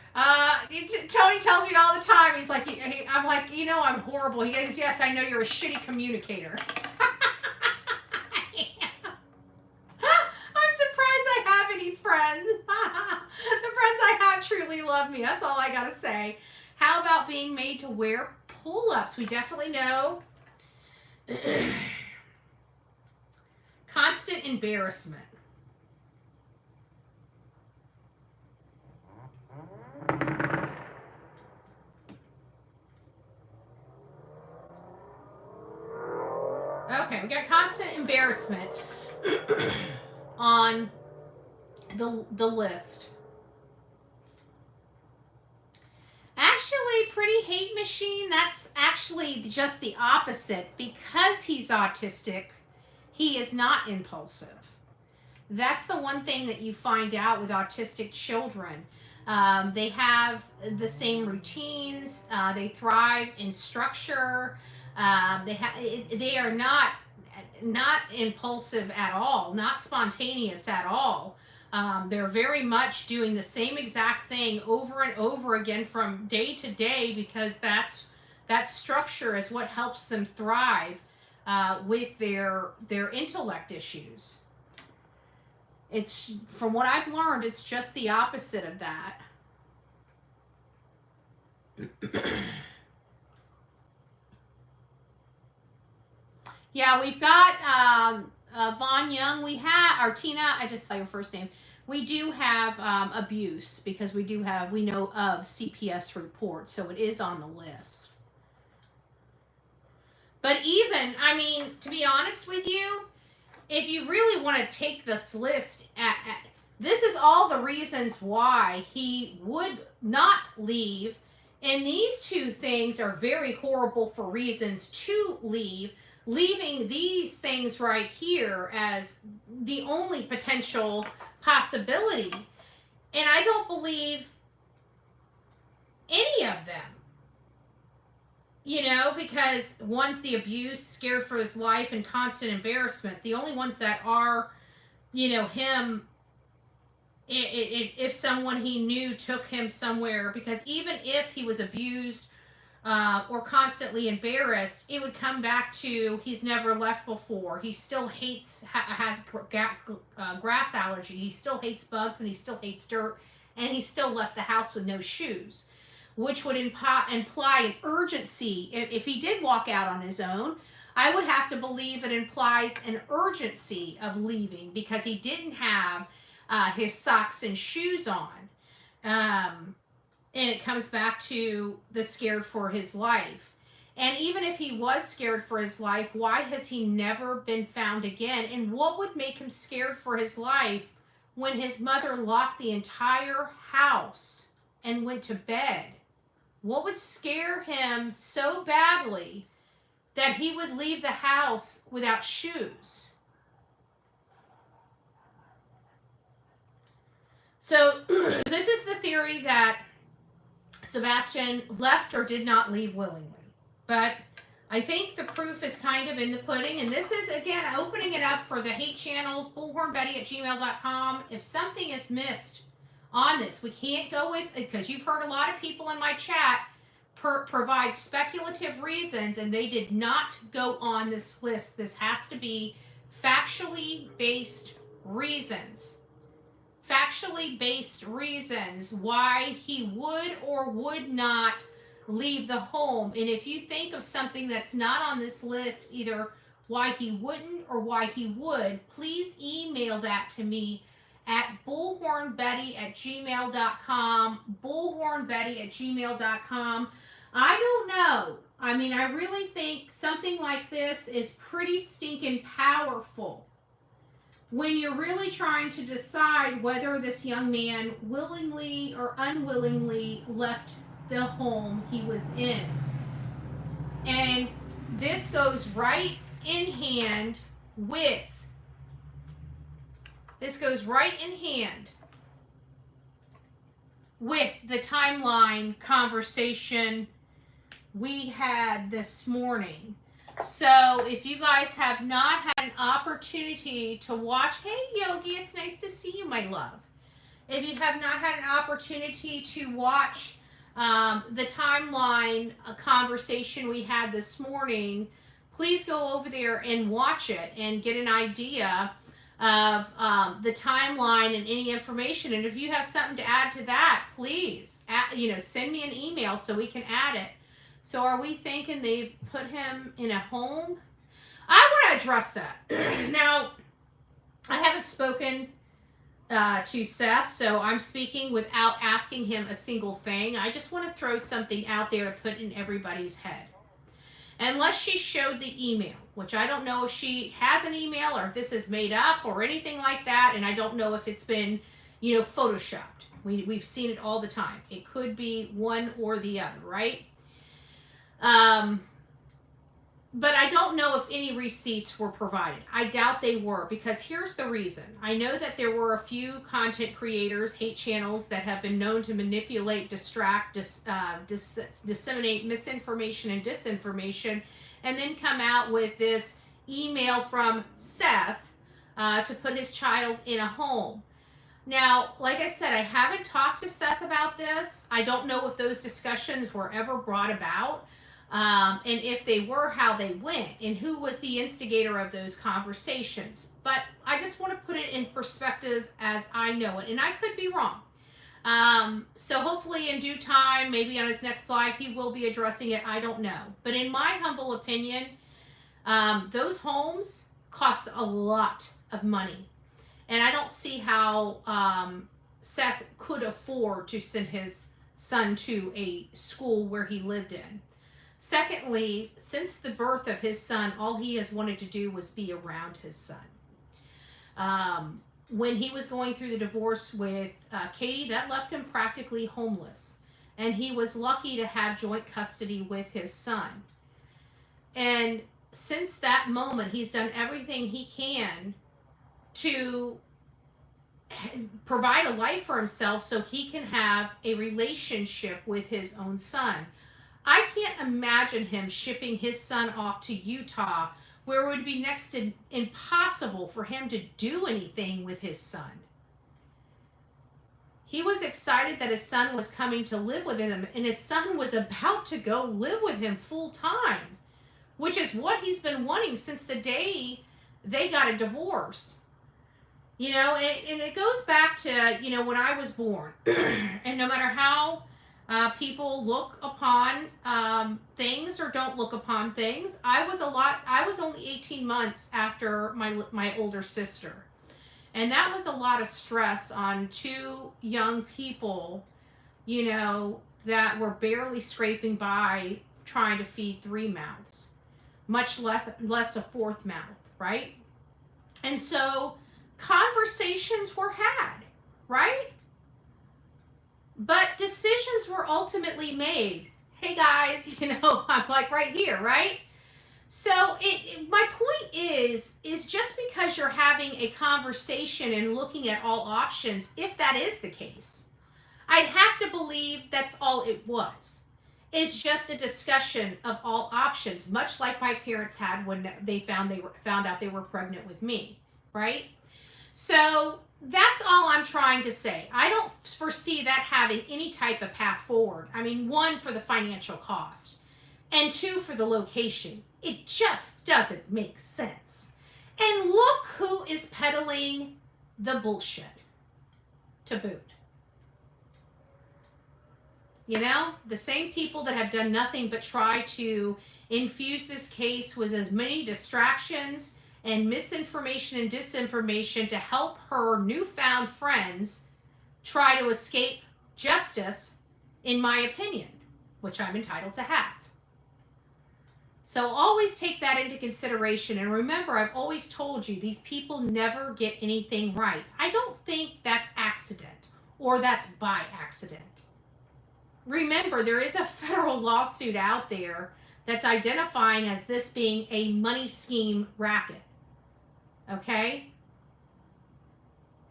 Tony tells me all the time. He's like, I'm like, I'm horrible. He goes, yes, I know you're a shitty communicator. I'm surprised I have any friends. The friends I have truly love me. That's all I gotta say. How about being made to wear pull-ups? We definitely know. Constant embarrassment. Okay, we got constant embarrassment on the list. Actually, Pretty Hate Machine, that's actually just the opposite. Because he's autistic, he is not impulsive. That's the one thing that you find out with autistic children. They have the same routines. They thrive in structure. They are not impulsive at all, not spontaneous at all. They're very much doing the same exact thing over and over again from day to day, because that structure is what helps them thrive with their intellect issues. It's, from what I've learned, it's just the opposite of that. Yeah, we've got Vaughn Young. We have, or Tina, I just saw your first name. We do have abuse, because we know of CPS reports, so it is on the list. But even, I mean, to be honest with you, if you really want to take this list, this is all the reasons why he would not leave. And these two things are very horrible for reasons to leave, leaving these things right here as the only potential possibility. And I don't believe any of them. Because one's the abuse, scared for his life, and constant embarrassment. The only ones that are, him, if someone he knew took him somewhere, because even if he was abused or constantly embarrassed, it would come back to he's never left before. He still has grass allergy. He still hates bugs, and he still hates dirt, and he still left the house with no shoes, which would imply an urgency. If he did walk out on his own, I would have to believe it implies an urgency of leaving, because he didn't have his socks and shoes on. And it comes back to the scared for his life. And even if he was scared for his life, why has he never been found again? And what would make him scared for his life when his mother locked the entire house and went to bed? What would scare him so badly that he would leave the house without shoes? So this is the theory that Sebastian left or did not leave willingly. But I think the proof is kind of in the pudding. And this is, again, opening it up for the hate channels, bullhornbetty@gmail.com. If something is missed on this, we can't go with, because you've heard a lot of people in my chat provide speculative reasons, and they did not go on this list. This has to be factually based reasons. Factually based reasons why he would or would not leave the home. And if you think of something that's not on this list, either why he wouldn't or why he would, please email that to me at bullhornbetty@gmail.com, bullhornbetty@gmail.com. I don't know. I mean, I really think something like this is pretty stinking powerful when you're really trying to decide whether this young man willingly or unwillingly left the home he was in. And this goes right in hand with the timeline conversation we had this morning. So if you guys have not had an opportunity to watch, hey Yogi, it's nice to see you, my love. If you have not had an opportunity to watch the timeline conversation we had this morning, please go over there and watch it and get an idea of the timeline and any information. And if you have something to add to that, please send me an email so we can add it. So are we thinking they've put him in a home? I want to address that. Now, I haven't spoken to Seth, so I'm speaking without asking him a single thing. I just want to throw something out there to put in everybody's head. Unless she showed the email, which I don't know if she has an email or if this is made up or anything like that, and I don't know if it's been, photoshopped. We've seen it all the time. It could be one or the other, right? But I don't know if any receipts were provided. I doubt they were, because here's the reason. I know that there were a few content creators, hate channels, that have been known to manipulate, distract, disseminate misinformation and disinformation, and then come out with this email from Seth to put his child in a home. Now, like I said, I haven't talked to Seth about this. I don't know if those discussions were ever brought about. And if they were, how they went, and who was the instigator of those conversations. But I just want to put it in perspective as I know it, and I could be wrong. So hopefully in due time, maybe on his next live, he will be addressing it. I don't know. But in my humble opinion, those homes cost a lot of money. And I don't see how Seth could afford to send his son to a school where he lived in. Secondly, since the birth of his son, all he has wanted to do was be around his son. When he was going through the divorce with Katie, that left him practically homeless. And he was lucky to have joint custody with his son. And since that moment, he's done everything he can to provide a life for himself so he can have a relationship with his own son. I can't imagine him shipping his son off to Utah, where it would be next to impossible for him to do anything with his son. He was excited that his son was coming to live with him, and his son was about to go live with him full time, which is what he's been wanting since the day they got a divorce. And it goes back to, when I was born. And no matter how people look upon things or don't look upon things, I was only 18 months after my older sister. And that was a lot of stress on two young people, that were barely scraping by trying to feed three mouths, much less a fourth mouth, right? And so conversations were had, right? But decisions were ultimately made. Hey guys, I'm like right here, right? So my point is just because you're having a conversation and looking at all options, if that is the case, I'd have to believe that's all it was. It's just a discussion of all options, much like my parents had when they found out they were pregnant with me, right? So that's all I'm trying to say. I don't foresee that having any type of path forward. I mean, one, for the financial cost, and two, for the location. It just doesn't make sense. And look who is peddling the bullshit to boot. You know, the same people that have done nothing but try to infuse this case with as many distractions and misinformation and disinformation to help her newfound friends try to escape justice, in my opinion, which I'm entitled to have. So always take that into consideration. And remember, I've always told you, these people never get anything right. I don't think that's accident or that's by accident. Remember, there is a federal lawsuit out there that's identifying as this being a money scheme racket. Okay?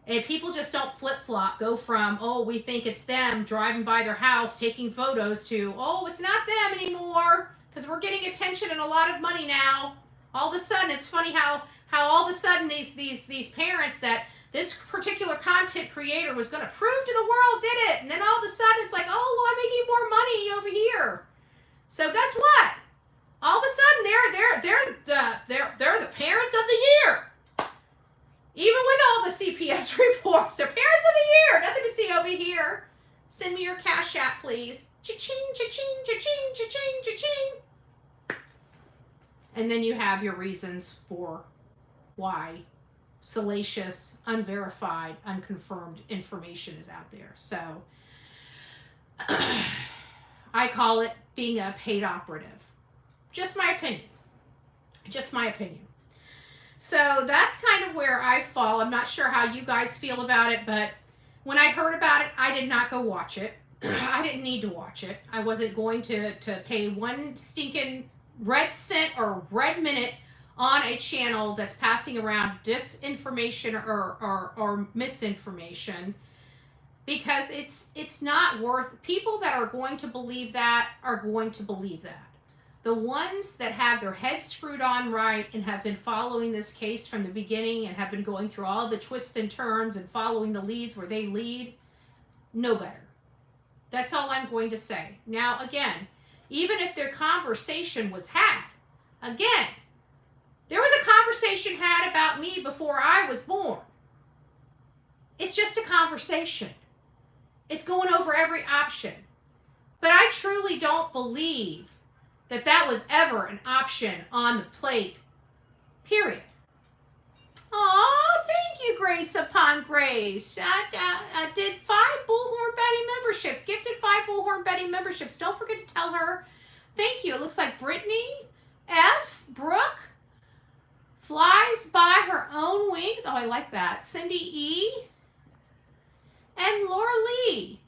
And people just don't flip-flop, go from, oh, we think it's them driving by their house, taking photos, to, oh, it's not them anymore, because we're getting attention and a lot of money now. All of a sudden, it's funny how all of a sudden these parents that this particular content creator was going to prove to the world did it, and then all of a sudden it's like, oh, well, I'm making more money over here. So guess what? All of a sudden they're the parents of the year. Even with all the CPS reports, they're parents of the year. Nothing to see over here. Send me your Cash App, please. Cha-ching, cha-ching, cha-ching, cha-ching, cha-ching. And then you have your reasons for why salacious, unverified, unconfirmed information is out there. So I call it being a paid operative. Just my opinion. Just my opinion. So that's kind of where I fall. I'm not sure how you guys feel about it, but when I heard about it, I did not go watch it. I didn't need to watch it. I wasn't going to pay one stinking red cent or red minute on a channel that's passing around disinformation or misinformation, because it's not worth. People that are going to believe that are going to believe that. The ones that have their heads screwed on right and have been following this case from the beginning and have been going through all the twists and turns and following the leads where they lead, know better. That's all I'm going to say. Now, again, even if their conversation was had, again, there was a conversation had about me before I was born. It's just a conversation. It's going over every option. But I truly don't believe that was ever an option on the plate, period. Oh, thank you, Grace upon Grace. I did 5 Bullhorn Betty memberships, gifted 5 Bullhorn Betty memberships. Don't forget to tell her thank you. It looks like Brittany F. Brooke flies by her own wings. Oh, I like that. Cindy E. And Laura Lee.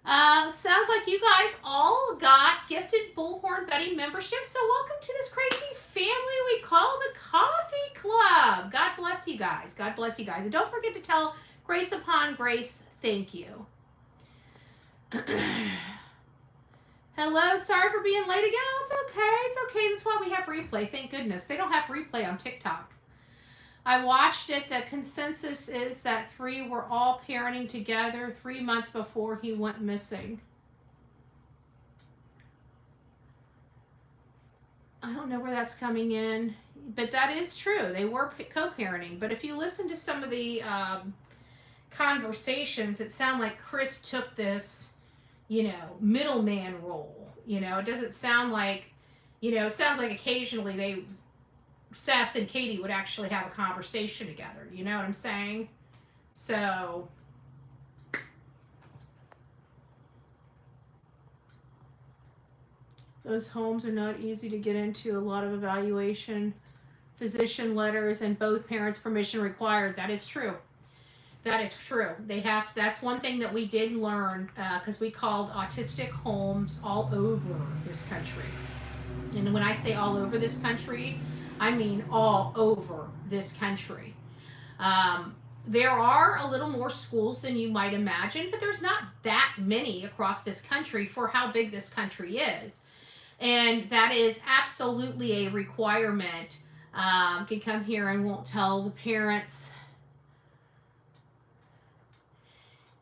Sounds like you guys all got gifted Bullhorn Betty memberships. So welcome to this crazy family we call the Coffee Club. God bless you guys. God bless you guys. And don't forget to tell Grace upon Grace, thank you. Hello, sorry for being late again. Oh, it's okay. It's okay. That's why we have replay. Thank goodness. They don't have replay on TikTok. I watched it. The consensus is that 3 were all parenting together 3 months before he went missing. I don't know where that's coming in, but that is true. They were co-parenting. But if you listen to some of the conversations, it sounded like Chris took this, middleman role. It doesn't sound like, it sounds like occasionally Seth and Katie would actually have a conversation together. You know what I'm saying? So those homes are not easy to get into. A lot of evaluation, physician letters, and both parents' permission required. That is true. That is true. That's one thing that we did learn, because we called autistic homes all over this country. And when I say all over this country, I mean all over this country. There are a little more schools than you might imagine, but there's not that many across this country for how big this country is. And that is absolutely a requirement. Can come here and won't tell the parents.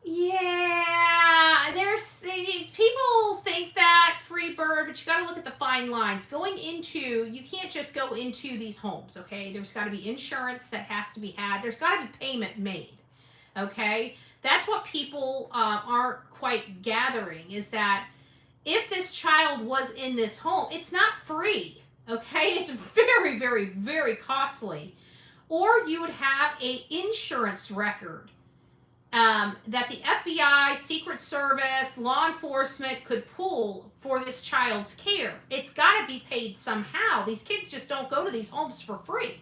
Yeah, people think that free bird, but you got to look at the fine lines. You can't just go into these homes, okay? There's got to be insurance that has to be had. There's got to be payment made, okay? That's what people aren't quite gathering, is that if this child was in this home, it's not free, okay? It's very, very, very costly. Or you would have an insurance record. That the FBI, Secret Service, law enforcement could pull for this child's care. It's got to be paid somehow. These kids just don't go to these homes for free,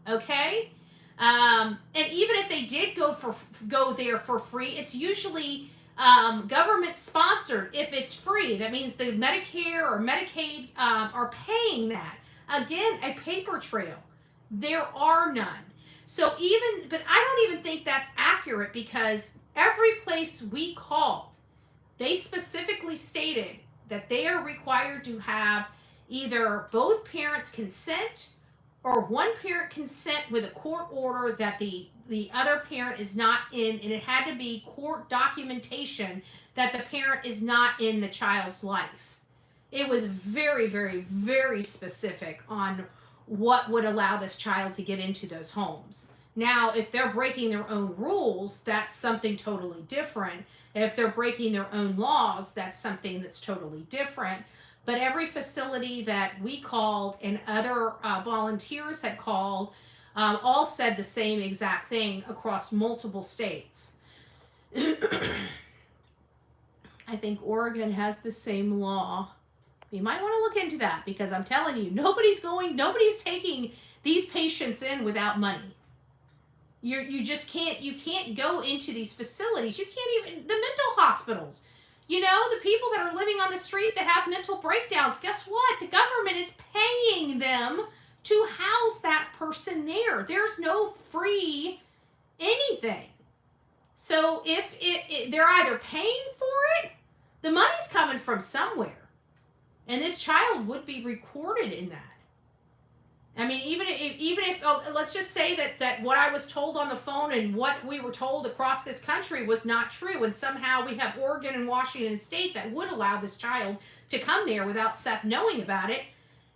okay? And even if they did go there for free, it's usually government sponsored. If it's free, that means the Medicare or Medicaid are paying that. Again, a paper trail. There are none. But I don't even think that's accurate, because every place we called, they specifically stated that they are required to have either both parents consent or one parent consent with a court order that the other parent is not in, and it had to be court documentation that the parent is not in the child's life. It was very, very, very specific on what would allow this child to get into those homes. Now, if they're breaking their own rules, that's something totally different. If they're breaking their own laws, that's something that's totally different. But every facility that we called and other volunteers had called all said the same exact thing across multiple states. I think Oregon has the same law. You might want to look into that, because I'm telling you, nobody's taking these patients in without money. You just can't go into these facilities. You can't even, the mental hospitals. You know, the people that are living on the street that have mental breakdowns, guess what? The government is paying them to house that person there. There's no free anything. So if they're either paying for it, the money's coming from somewhere. And this child would be recorded in that. I mean, even if let's just say that what I was told on the phone and what we were told across this country was not true, and somehow we have Oregon and Washington State that would allow this child to come there without Seth knowing about it,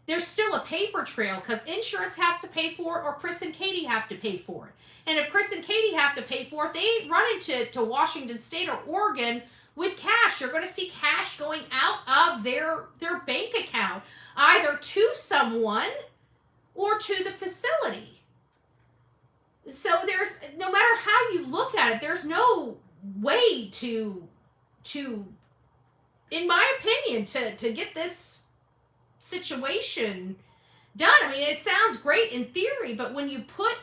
there's still a paper trail, because insurance has to pay for it, or Chris and Katie have to pay for it. And if Chris and Katie have to pay for it, they ain't running to Washington State or Oregon with cash. You're going to see cash going out of their bank account, either to someone or to the facility. So there's, no matter how you look at it, there's no way to in my opinion, to get this situation done. I mean, it sounds great in theory, but when you put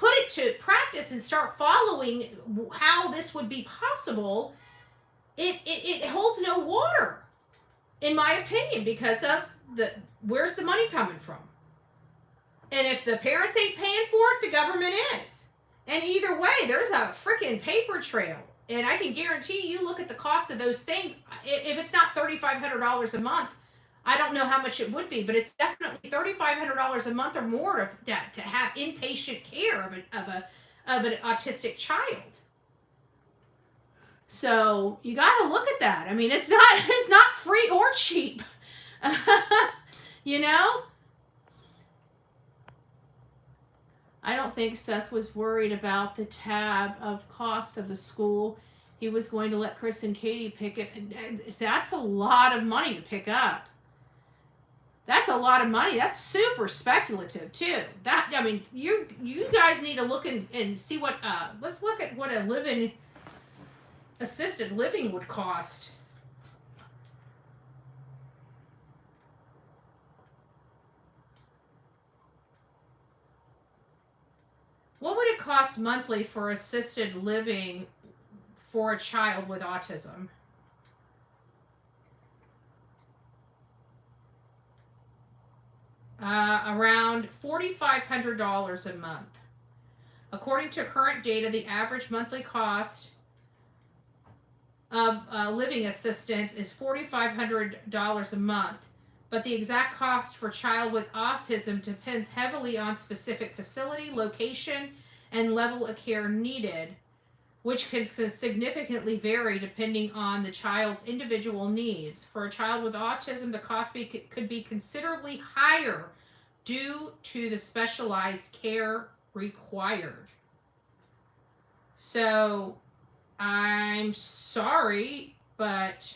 it to practice and start following how this would be possible, it holds no water, in my opinion, because of where's the money coming from? And if the parents ain't paying for it, the government is. And either way, there's a freaking paper trail. And I can guarantee you, look at the cost of those things. If it's not $3,500 a month, I don't know how much it would be, but it's definitely $3,500 a month or more to have inpatient care of an autistic child. So you got to look at that. I mean, it's not free or cheap. You know? I don't think Seth was worried about the tab of cost of the school. He was going to let Chris and Katie pick it. And that's a lot of money to pick up. That's a lot of money. That's super speculative too. I mean, you guys need to look and see what. Let's look at what a assisted living would cost. What would it cost monthly for assisted living for a child with autism? 'Cause around $4,500 a month. According to current data, the average monthly cost of living assistance is $4,500 a month, but the exact cost for child with autism depends heavily on specific facility, location, and level of care needed, which can significantly vary depending on the child's individual needs. For a child with autism, the cost could be considerably higher due to the specialized care required. So, I'm sorry, but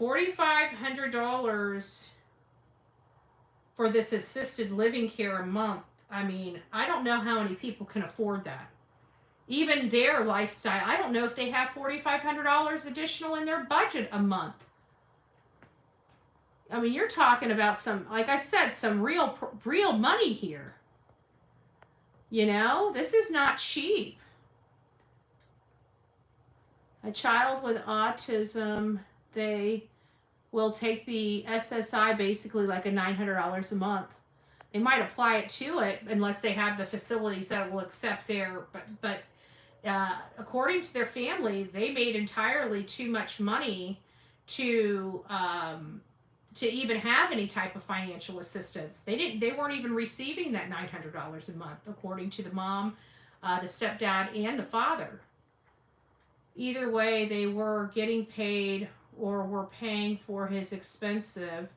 $4,500 for this assisted living care a month. I mean, I don't know how many people can afford that. Even their lifestyle, I don't know if they have $4,500 additional in their budget a month. I mean, you're talking about some, like I said, some real money here. You know, this is not cheap. A child with autism, they will take the SSI basically like a $900 a month. They might apply it to it unless they have the facilities that will accept their, but according to their family, they made entirely too much money to even have any type of financial assistance. They weren't even receiving that $900 a month, according to the mom, the stepdad, and the father. Either way, they were getting paid or were paying for his expensive.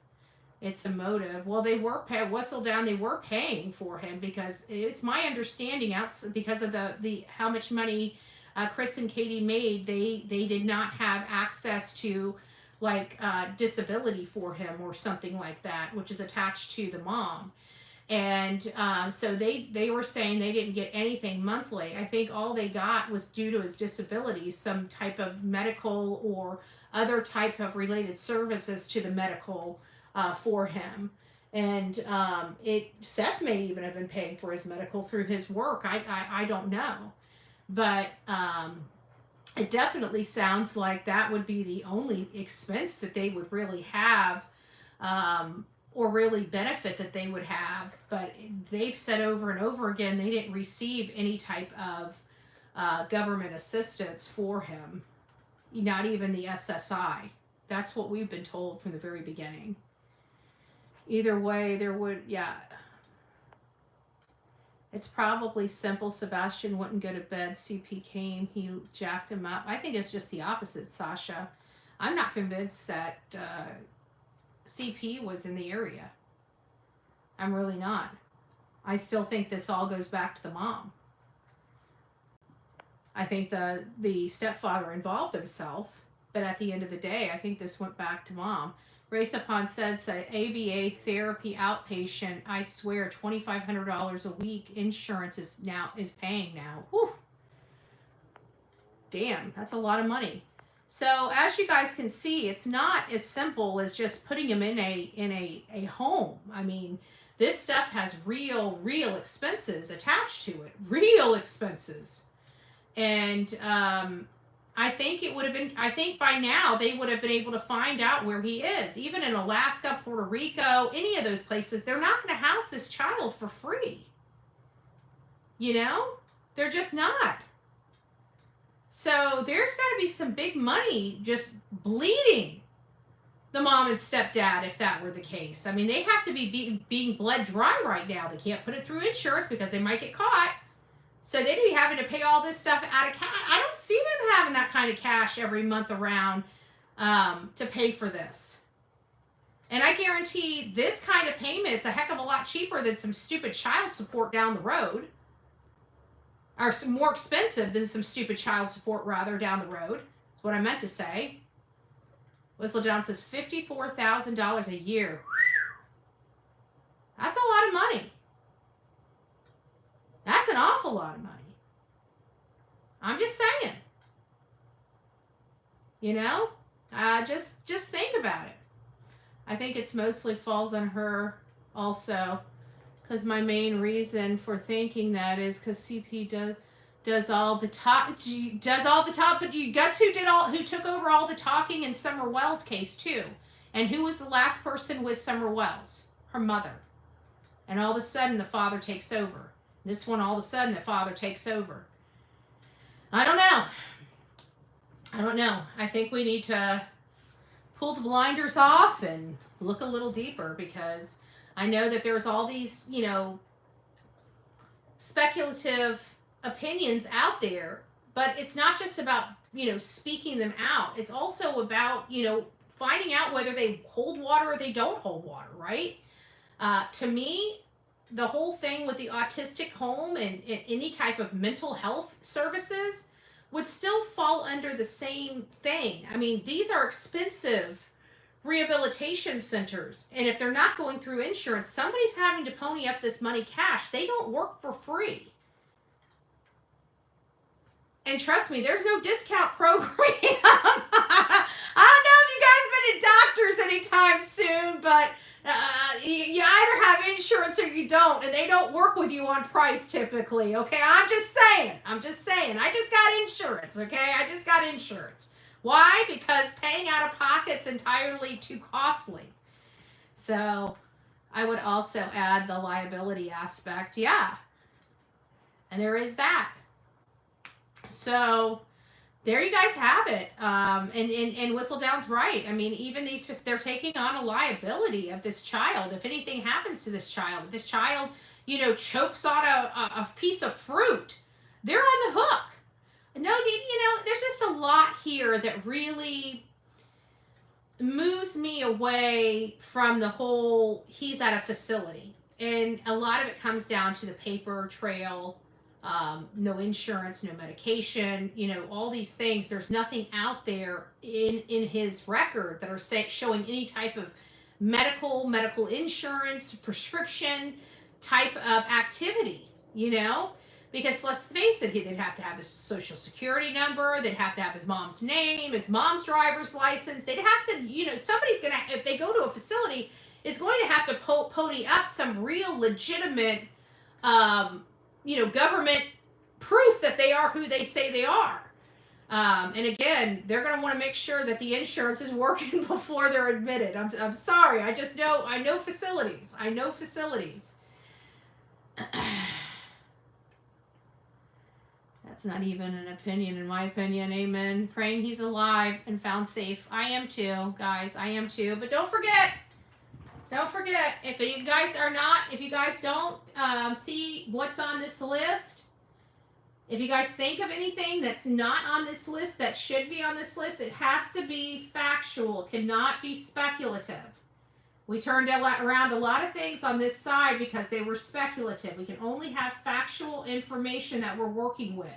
It's a motive. Well, they were whistle down. They were paying for him because it's my understanding because of the how much money Chris and Katie made. They did not have access to like disability for him or something like that, which is attached to the mom. And so they were saying they didn't get anything monthly. I think all they got was due to his disability, some type of medical or other type of related services to the medical for him. And Seth may even have been paying for his medical through his work. I don't know. But it definitely sounds like that would be the only expense that they would really have, or really benefit that they would have. But they've said over and over again they didn't receive any type of government assistance for him, not even the SSI. That's what we've been told from the very beginning. Either way, there would, yeah. It's probably simple. Sebastian wouldn't go to bed. CP came. He jacked him up. I think it's just the opposite, Sasha. I'm not convinced that CP was in the area. I'm really not. I still think this all goes back to the mom. I think the stepfather involved himself, but at the end of the day, I think this went back to mom. Race Upon said ABA therapy outpatient, I swear $2,500 a week insurance is paying now. Whew. Damn, that's a lot of money. So as you guys can see, it's not as simple as just putting him in a home. I mean, this stuff has real expenses attached to it. Real expenses. And I think by now they would have been able to find out where he is. Even in Alaska, Puerto Rico, any of those places, they're not going to house this child for free. You know? They're just not. So there's got to be some big money just bleeding the mom and stepdad if that were the case. I mean, they have to be being bled dry right now. They can't put it through insurance because they might get caught. So they'd be having to pay all this stuff out of cash. I don't see them having that kind of cash every month around to pay for this. And I guarantee this kind of payment's a heck of a lot cheaper than some stupid child support down the road. Or some more expensive than some stupid child support rather down the road. That's what I meant to say. Whistledown says $54,000 a year. That's a lot of money. That's an awful lot of money. I'm just saying. You know? Just think about it. I think it's mostly falls on her also. Because my main reason for thinking that is because CP does all the talk. But you guess who took over all the talking in Summer Wells' case too? And who was the last person with Summer Wells? her mother. And all of a sudden, the father takes over. This one, all of a sudden, the father takes over. I don't know. I don't know. I think we need to pull the blinders off and look a little deeper, because I know that there's all these, you know, speculative opinions out there, but it's not just about, you know, speaking them out. It's also about, you know, finding out whether they hold water or they don't hold water, right? To me, the whole thing with the autistic home and any type of mental health services would still fall under the same thing. I mean, these are expensive rehabilitation centers, and if they're not going through insurance, somebody's having to pony up this money cash. They don't work for free. And trust me, there's no discount program. I don't know if you guys have been to doctors anytime soon, but you either have insurance or you don't, and they don't work with you on price typically, okay? I'm just saying. I just got insurance, okay? I just got insurance. Why? Because paying out of pocket's entirely too costly. So I would also add the liability aspect. Yeah. And there is that. So there you guys have it. And Whistledown's right. I mean, even they're taking on a liability of this child. If anything happens to this child, if this child, you know, chokes on a piece of fruit, they're on the hook. No, you know, there's just a lot here that really moves me away from the whole he's at a facility. And a lot of it comes down to the paper trail, no insurance, no medication, you know, all these things. There's nothing out there in his record that are showing any type of medical insurance, prescription type of activity, you know? Because let's face it, they'd have to have his social security number, they'd have to have his mom's name, his mom's driver's license, they'd have to, you know, somebody's going to, if they go to a facility, is going to have to pony up some real legitimate, you know, government proof that they are who they say they are. And again, they're going to want to make sure that the insurance is working before they're admitted. I'm sorry, I know facilities. That's not even an opinion, in my opinion. Amen. Praying he's alive and found safe. I am too, guys. I am too. But don't forget, if you guys don't see what's on this list, if you guys think of anything that's not on this list that should be on this list, it has to be factual. It cannot be speculative. We turned around a lot of things on this side because they were speculative. We can only have factual information that we're working with.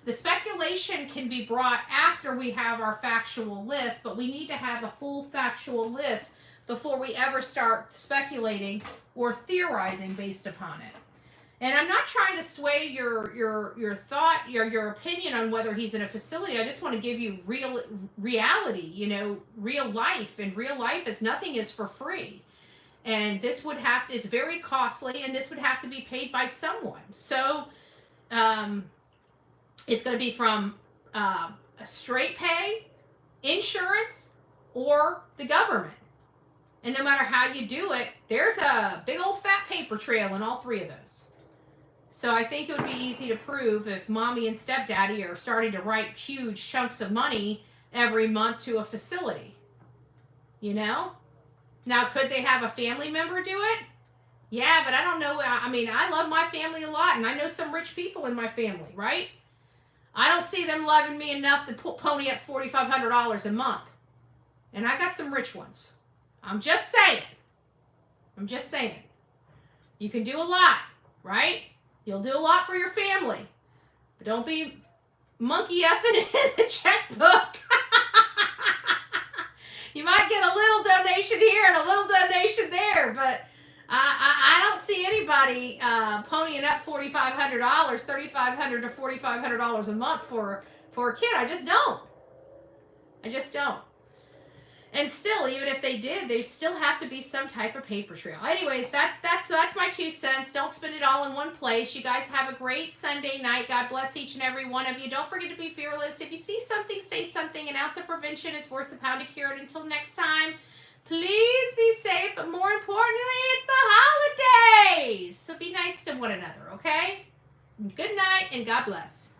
The speculation can be brought after we have our factual list, but we need to have a full factual list before we ever start speculating or theorizing based upon it. And I'm not trying to sway your thought, your opinion on whether he's in a facility. I just want to give you reality, you know, real life. And real life is nothing is for free. And this would have to, it's very costly, and this would have to be paid by someone. So it's going to be from a straight pay, insurance, or the government. And no matter how you do it, there's a big old fat paper trail in all three of those. So I think it would be easy to prove if mommy and stepdaddy are starting to write huge chunks of money every month to a facility. You know? Now, could they have a family member do it? Yeah, but I don't know. I mean, I love my family a lot, and I know some rich people in my family, right? I don't see them loving me enough to pony up $4,500 a month. And I got some rich ones. I'm just saying. You can do a lot, right? You'll do a lot for your family. But don't be monkey effing in the checkbook. You might get a little donation here and a little donation there, but I don't see anybody ponying up $4,500, $3,500 to $4,500 a month for a kid. I just don't. And still, even if they did, they still have to be some type of paper trail. Anyways, that's my 2 cents. Don't spend it all in one place. You guys have a great Sunday night. God bless each and every one of you. Don't forget to be fearless. If you see something, say something. An ounce of prevention is worth a pound of cure. Until next time, please be safe. But more importantly, it's the one another, okay? Good night and God bless.